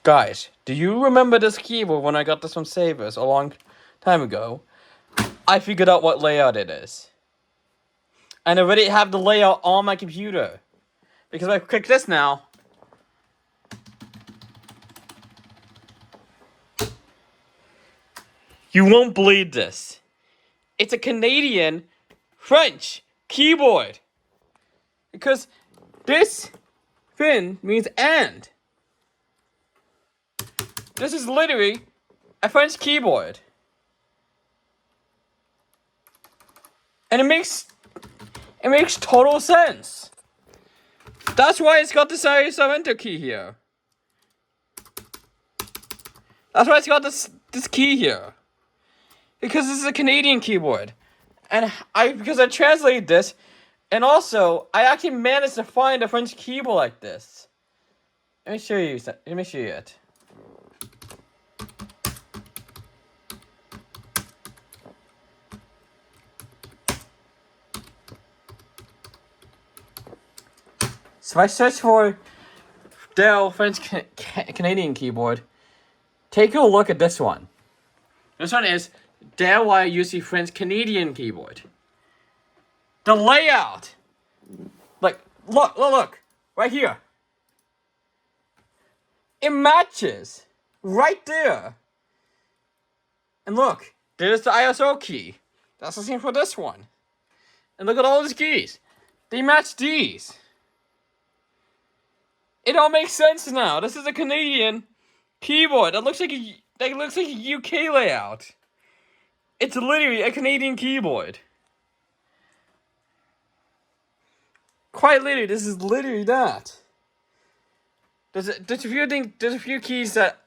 Guys, do you remember this keyboard when I got this from Savers a long time ago? I figured out what layout it is. And I already have the layout on my computer. Because if I click this now, you won't believe this. It's a Canadian French keyboard. Because this fin means and. This is literally a French keyboard. And it makes total sense. That's why it's got this enter key here. That's why it's got this key here. Because this is a Canadian keyboard. And because I translated this, and also I actually managed to find a French keyboard like this. Let me show you it. So if I search for Dell French Canadian keyboard, take a look at this one. This one is Dell YUC French Canadian keyboard. The layout, like look, right here. It matches right there. And look, there's the ISO key. That's the same for this one. And look at all these keys. They match these. It all makes sense now. This is a Canadian keyboard. That looks like a UK layout. It's literally a Canadian keyboard. Quite literally, this is literally that. There's a few keys that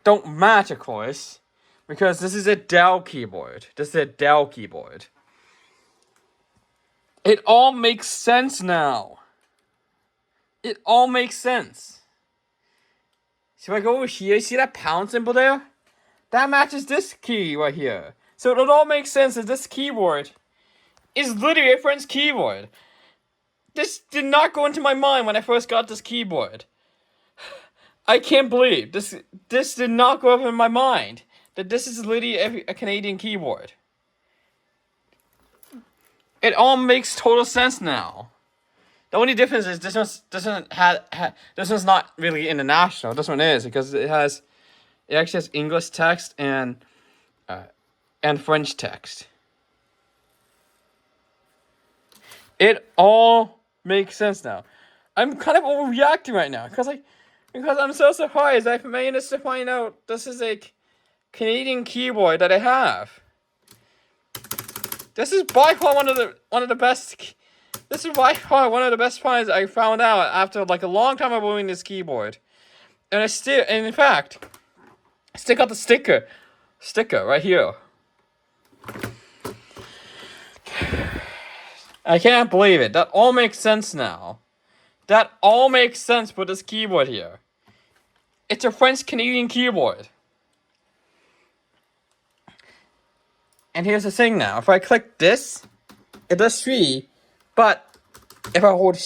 don't match, of course, because this is a Dell keyboard. This is a Dell keyboard. It all makes sense now. It all makes sense. So if I go over here, see that pound symbol there? That matches this key right here. So it all makes sense that this keyboard is literally a French keyboard. This did not go into my mind when I first got this keyboard. I can't believe this did not go up in my mind that this is literally a Canadian keyboard. It all makes total sense now. The only difference is this one's not really international. This one is, because it actually has English text and French text. It all makes sense now. I'm kind of overreacting right now because I'm so surprised I managed to find out this is a Canadian keyboard that I have. This is by far one of the best. This is by far one of the best finds I found out after like a long time of owning this keyboard. And in fact, I still got the sticker right here. I can't believe it. That all makes sense now. That all makes sense for this keyboard here. It's a French Canadian keyboard. And here's the thing now. If I click this, it does 3. But if I hold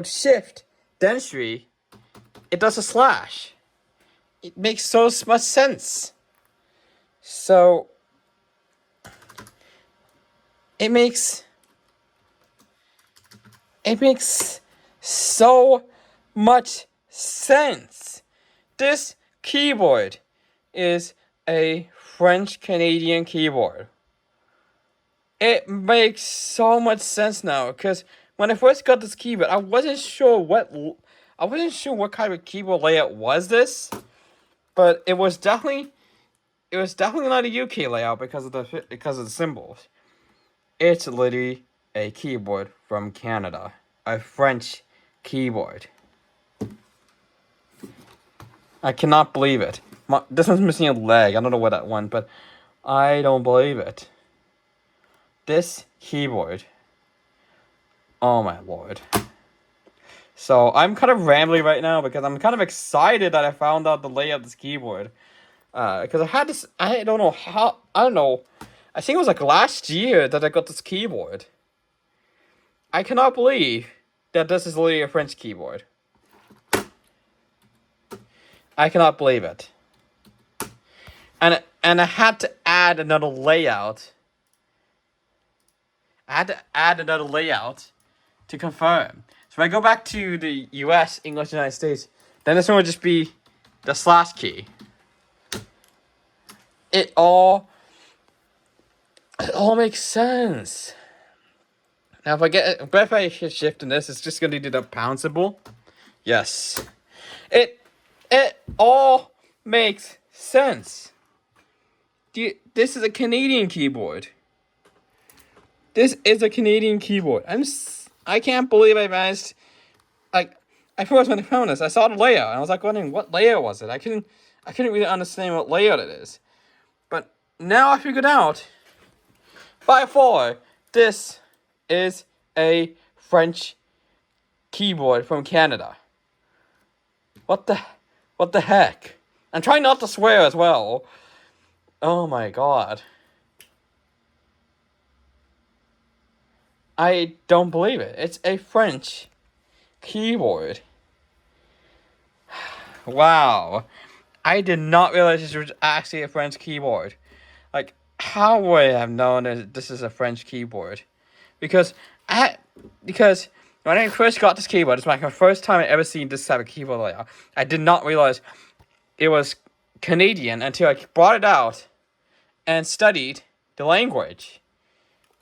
shift, then 3, it does a slash. It makes so much sense. So it makes so much sense. This keyboard is a French Canadian keyboard. It makes so much sense now, because when I first got this keyboard, I wasn't sure what kind of keyboard layout was this, but it was definitely not a UK layout because of the symbols. It's literally a keyboard from Canada, a French keyboard. I cannot believe it. This one's missing a leg. I don't know what that one, but I don't believe it. This keyboard. Oh my lord. So I'm kind of rambling right now because I'm kind of excited that I found out the layout of this keyboard. Because I had this, I don't know. I think it was like last year that I got this keyboard. I cannot believe that this is literally a French keyboard. I cannot believe it. And I had to add another layout. To confirm. So if I go back to the US, English, United States, then this one would just be the slash key. It all makes sense. Now if I hit shift in this, it's just gonna do the pound symbol. Yes. It all makes sense. This is a Canadian keyboard. This is a Canadian keyboard. I can't believe I managed. Like, at first when I found this, I saw the layout and I was like wondering what layout was it. I couldn't really understand what layout it is. But now I figured out. By far, this is a French keyboard from Canada. What the heck? I'm trying not to swear as well. Oh my god. I don't believe it. It's a French keyboard. Wow. I did not realize this was actually a French keyboard. Like, how would I have known that this is a French keyboard? Because when I first got this keyboard, it's like my first time I ever seen this type of keyboard layout. I did not realize it was Canadian until I brought it out and studied the language.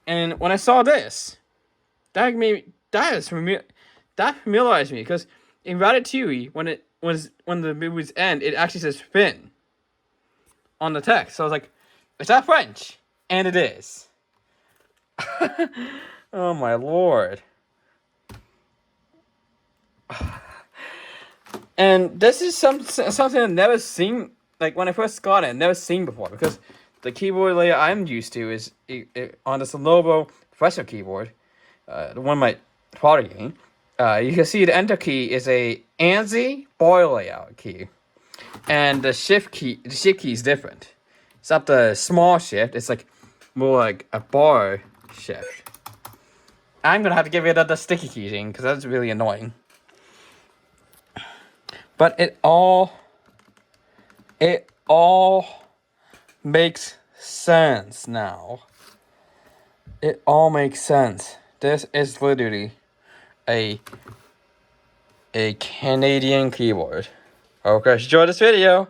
And when I saw this, that familiarized me, because in Ratatouille, when the movies end, it actually says Finn on the text. So I was like, is that French? And it is. Oh my lord. And this is something I've never seen. Like, when I first got it, I've never seen before, because the keyboard layout I'm used to is on this Lenovo professional keyboard, the one my father gave me. You can see the enter key is a ANSI bar layout key, and the shift key is different. It's not the small shift; it's like more like a bar shift. I'm gonna have to give it the sticky key thing because that's really annoying. But it all makes sense now. It all makes sense. This is literally a Canadian keyboard. Okay, enjoy this video.